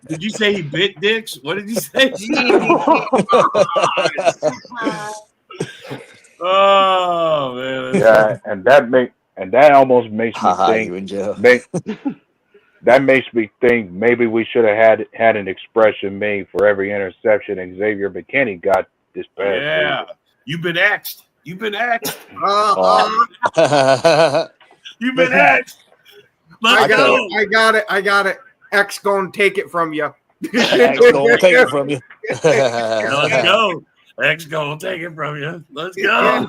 Did you say he bit dicks? What did you say? Oh man. Yeah, and that almost makes me think. That makes me think maybe we should have had an expression made for every interception Xavier McKinney got this past season. You've been axed. You've been axed. You've been axed. I got it. X gonna take it from you. X gonna take it from you. Let's go. X gonna take it from you. Let's go.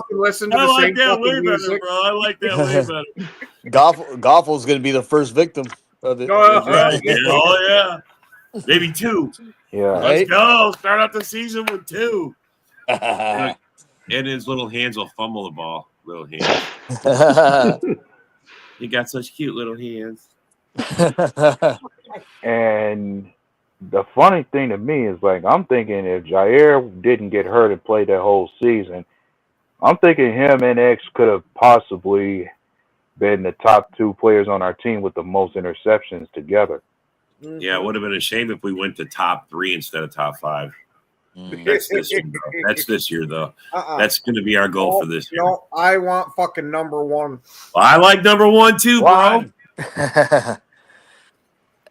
Listen to the same way music. better, bro. I like that way better. Goffel's gonna be the first victim of it. Right. Oh yeah. Maybe 2. Yeah. Let's go. Start out the season with 2. And his little hands will fumble the ball. Little hands. He got such cute little hands. And the funny thing to me is, like, I'm thinking if Jair didn't get hurt and play that whole season, I'm thinking him and X could have possibly been the top 2 players on our team with the most interceptions together. Yeah, it would have been a shame if we went to top 3 instead of top 5. That's this year, though. That's this year, though. That's going to be our goal for this year. No, I want fucking number 1. Well, I like number 1 too, bro.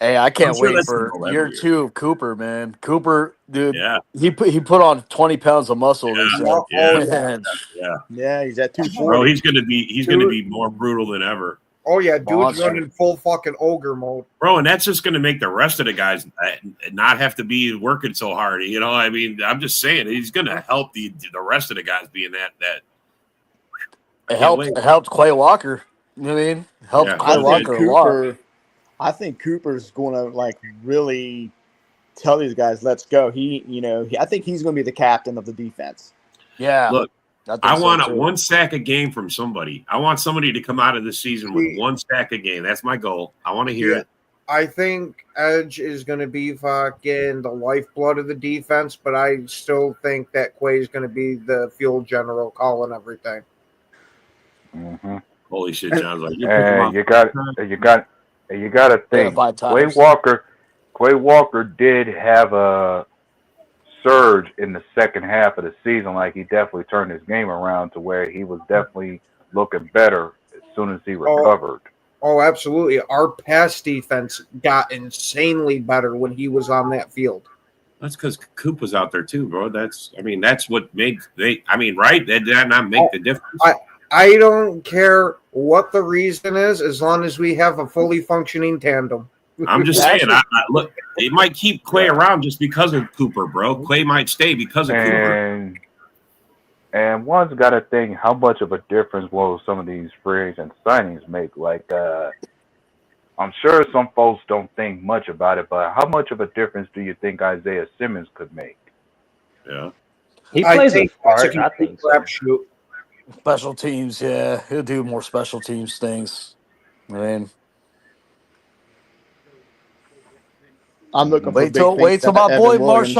Hey, I can't wait for year 2 of Cooper, man. Cooper, dude. Yeah. He put on 20 pounds of muscle this year. Yeah, he's at 240. Bro, he's gonna be more brutal than ever. Oh yeah, dude's running full fucking ogre mode, bro, and that's just gonna make the rest of the guys not have to be working so hard. You know, I mean, I'm just saying he's gonna help the rest of the guys being that. It helped Clay Walker. You know what I mean? Helped Clay Walker a lot. I think Cooper's going to like really tell these guys, "Let's go." I think he's going to be the captain of the defense. Yeah. Look, I want so, too. one sack a game from somebody. I want somebody to come out of this season with one sack a game. That's my goal. I want to hear it. I think Edge is going to be fucking the lifeblood of the defense, but I still think that Quay is going to be the field general calling everything. Mm-hmm. Holy shit, John's like, And you got to think. 5 Quay times. Walker did have a surge in the second half of the season. Like, he definitely turned his game around to where he was definitely looking better as soon as he recovered. Oh, absolutely. Our pass defense got insanely better when he was on that field. That's because Coop was out there too, bro. That's what made right? That did not make the difference. I don't care what the reason is, as long as we have a fully functioning tandem. I'm just saying, look, it might keep Quay around just because of Cooper, bro. Quay might stay because of Cooper. And one's got to think, how much of a difference will some of these free agent signings make? Like, I'm sure some folks don't think much about it, but how much of a difference do you think Isaiah Simmons could make? Yeah. He plays a part, I think so. Special teams, yeah. He'll do more special teams things. I mean, I'm looking for wait till my Evan boy Williams.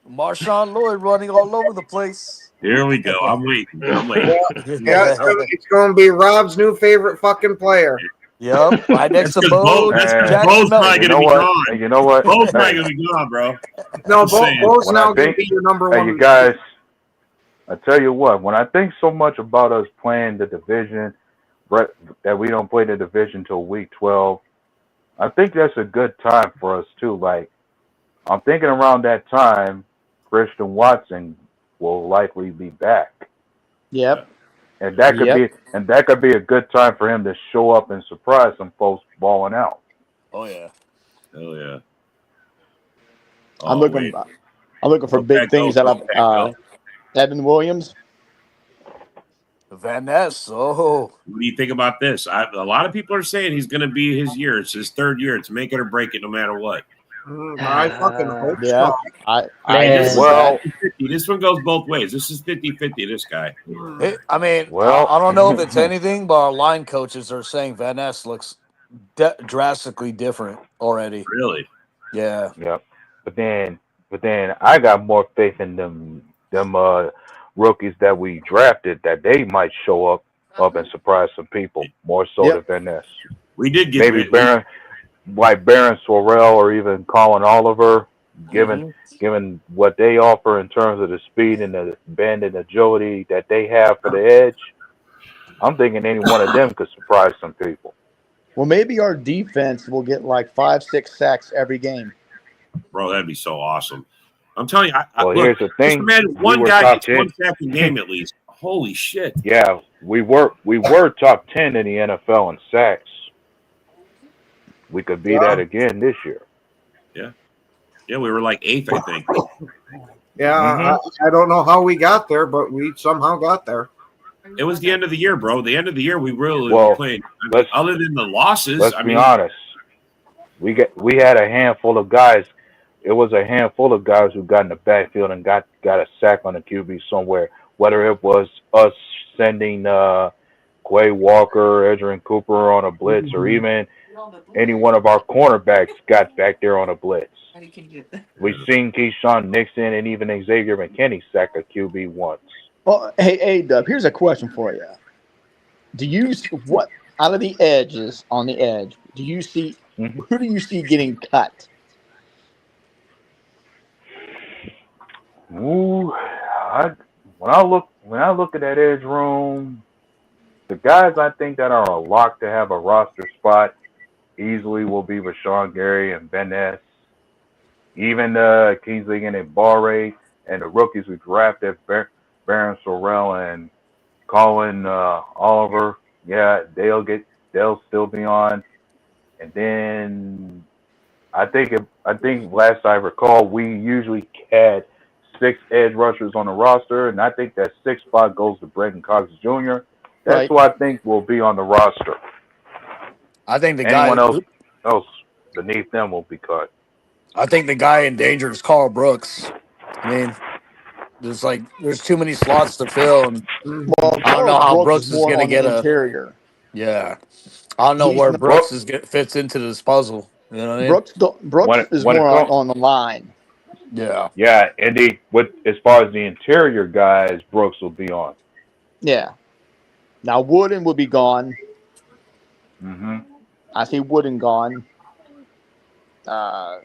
Marshawn Lloyd running all over the place. Here we go. I'm waiting. Yeah, it's going to be Rob's new favorite fucking player. Yep, right next to Bo. Bo's probably going to be gone. And you know what? Bo's probably going to be gone, bro. No, Bo's now going to be your number one. Hey, you guys, I tell you what, when I think so much about us playing the division, that we don't play the division till week 12, I think that's a good time for us too. Like, I'm thinking around that time, Christian Watson will likely be back. Yep. And that could be a good time for him to show up and surprise some folks balling out. Oh yeah. Hell yeah. I'm looking for big things out of Evan Williams. Van Ness. Oh. What do you think about this? A lot of people are saying he's going to be his year. It's his third year. It's make it or break it no matter what. I fucking hope so. This one goes both ways. This is 50-50, this guy. I don't know if it's anything, but our line coaches are saying Van Ness looks drastically different already. Really? Yeah. Yep. But then I got more faith in them rookies that we drafted, that they might show up and surprise some people more so than Van Ness. We did get maybe Baron Sorrell or even Colin Oliver, given what they offer in terms of the speed and the bend and agility that they have for the edge. I'm thinking any one of them could surprise some people. Well, maybe our defense will get like 5-6 sacks every game. Bro, that'd be so awesome. I'm telling you. Here's the thing. Just imagine one guy gets 1 sack a game at least. Holy shit. Yeah, we were top 10 in the NFL in sacks. We could be that again this year. Yeah. Yeah, we were like 8th, I think. Yeah, I don't know how we got there, but we somehow got there. It was the end of the year, bro. The end of the year, we really played. Other than the losses, let's be honest. We had a handful of guys. It was a handful of guys who got in the backfield and got a sack on the QB somewhere. Whether it was us sending Quay Walker, Edgerrin Cooper on a blitz, or even any one of our cornerbacks got back there on a blitz. We've seen Keyshawn Nixon and even Xavier McKinney sack a QB once. Well, hey, Dub, here's a question for you. Do you what out of the edges on the edge? Do you see who do you see getting cut? Ooh, when I look at that edge room, the guys I think that are a lock to have a roster spot easily will be Rashawn Gary and Van Ness. Even Kingsley and Barre and the rookies we drafted, Baron Sorrell and Colin Oliver. Yeah, they'll still be on. And then I think last I recall, we usually had 6 edge rushers on the roster, and I think that 6th spot goes to Brendan Cox Jr. That's who I think will be on the roster. I think anyone else beneath them will be cut. I think the guy in danger is Carl Brooks. I mean, there's too many slots to fill, and Well, I don't know Terrell how Brooks Brooks is is more gonna on the get a. interior. Yeah, I don't know He's where not, Brooks fits into this puzzle. You know what I mean? Brooks is when it more comes, on the line. Yeah. yeah, and as far as the interior guys, Brooks will be on. Yeah. Now Wooden will be gone. Mm-hmm. I see Wooden gone. Uh,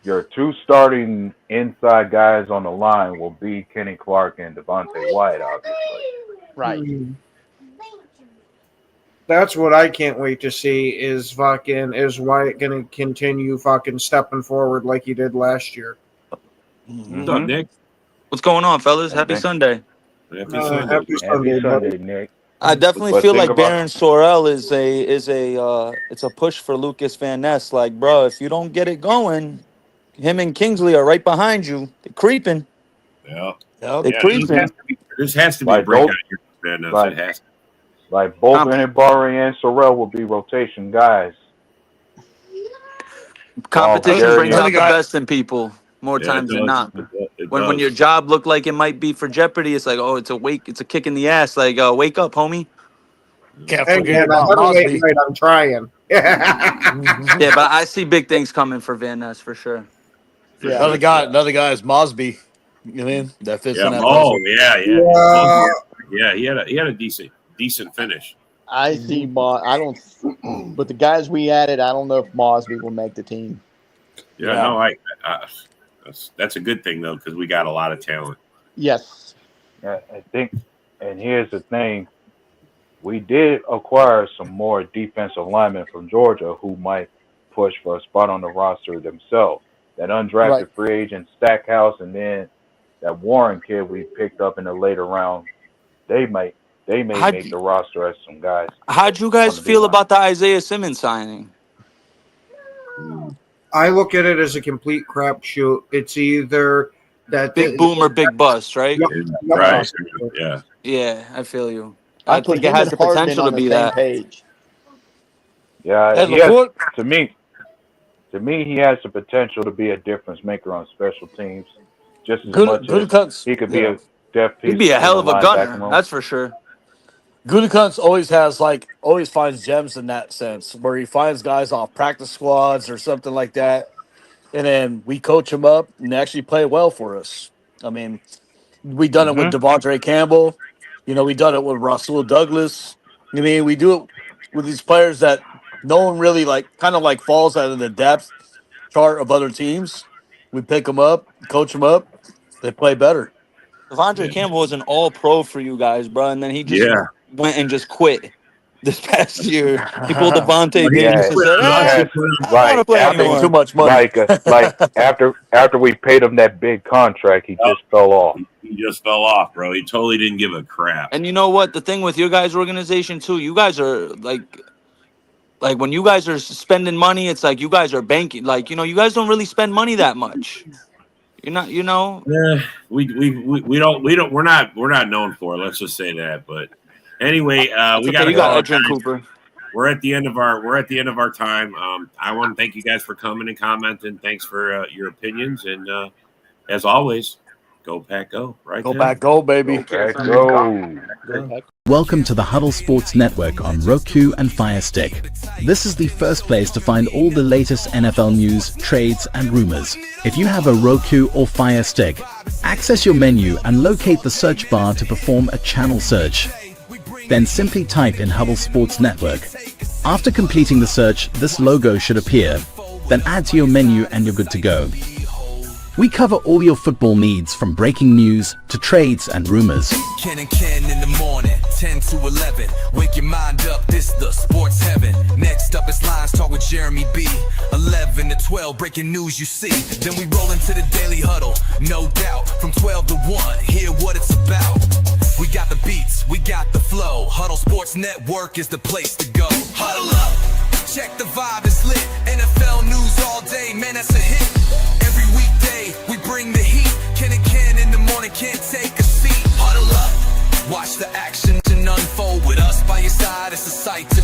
Your two starting inside guys on the line will be Kenny Clark and Devontae White, obviously. right. That's what I can't wait to see is Wyatt going to continue fucking stepping forward like he did last year. What's up, Mm-hmm. Nick? What's going on, fellas? And Happy then Sunday. Happy Sunday. Happy happy Sunday, buddy. Sunday, Nick. I definitely But feel think like about Baron Sorrell it's a push for Lucas Van Ness. Like, bro, if you don't get it going, him and Kingsley are right behind you. They're creeping. Yeah. Yep. They're Yeah, creeping. this has to be a like breakout both, year for Van Ness. like It has to. like both Com- Barry and Sorrell will be rotation guys. While Competition brings Darius, out the best in people more Yeah, it times than does. not. It When does. your job look like it might be for jeopardy, it's like, oh, it's a kick in the ass. Like, wake up, homie. Can't Hey, forget man, I about better wait Mosby. night. I'm trying. Yeah, but I see big things coming for Van Ness for sure. Yeah. Another guy is Mosby. You know what I mean? That fits Yeah. in that Oh, puzzle. yeah. Yeah. He had a decent finish. I see. I don't. But the guys we added, I don't know if Mosby will make the team. Yeah. Yeah. No, that's a good thing though because we got a lot of talent. Yes. I think, and here's the thing: we did acquire some more defensive linemen from Georgia who might push for a spot on the roster themselves. That undrafted Right. free agent Stackhouse, and then that Warren kid we picked up in the later round. They may How'd make you, the roster as some guys how'd you on guys the D feel line. about the Isaiah Simmons signing? I look at it as a complete crapshoot. It's either that Big boom or big bust, right? Yep. Right. Yeah. Yeah, I feel you. I I put think it him has and the Hardman potential on to the be same that. page. Yeah, And he has, Laporte, to me, he has the potential to be a difference maker on special teams, just as much as Gutekunst, he could be a depth piece He'd be a in hell the of a linebacking gunner, room. that's for sure. Gutekunst always finds gems in that sense, where he finds guys off practice squads or something like that, and then we coach them up and they actually play well for us. I mean, we done it with Mm-hmm. Devontae Campbell. You know, we done it with Rasul Douglas. I mean, we do it with these players that no one really kind of falls out of the depth chart of other teams. We pick them up, coach them up, they play better. Devontae Yeah. Campbell was an all pro for you guys, bro, and then he just Yeah. went and just quit this past year. He pulled Devontae He Davis Yeah, and said, he honestly has put him- I don't want to play after Making too anymore. much money. like after we paid him that big contract, he just fell off. He just fell off, bro. He totally didn't give a crap. And you know what? The thing with your guys' organization too, you guys are like when you guys are spending money, it's like you guys are banking. Like, you guys don't really spend money that much. You're not, Yeah, we're not known for it. Let's just say that. But anyway, we got okay, to you got call it. Edgerrin Cooper. We're at the end of our time. I want to thank you guys for coming and commenting. Thanks for your opinions, and as always, go Pack, go! Right, Go Tim? back, go, baby. Back go. Welcome to the Huddle Sports Network on Roku and Fire Stick. This is the first place to find all the latest NFL news, trades, and rumors. If you have a Roku or Fire Stick, access your menu and locate the search bar to perform a channel search. Then simply type in Huddle Sports Network. After completing the search, this logo should appear. Then add to your menu and you're good to go. We cover all your football needs, from breaking news to trades and rumors. Ken and Ken in the morning, 10 to 11. Wake your mind up, this the sports heaven. Next up is Lines Talk with Jeremy B. 11 to 12, breaking news you see. Then we roll into the Daily Huddle, no doubt. From 12 to 1, hear what it's about. We got the beats, we got the flow. Huddle Sports Network is the place to go. Huddle up, check the vibe, it's lit. NFL news all day, man, that's a hit. Every weekday, we bring the heat. Ken and Ken in the morning, can't take a seat. Huddle up, watch the action unfold with us by your side. It's a sight to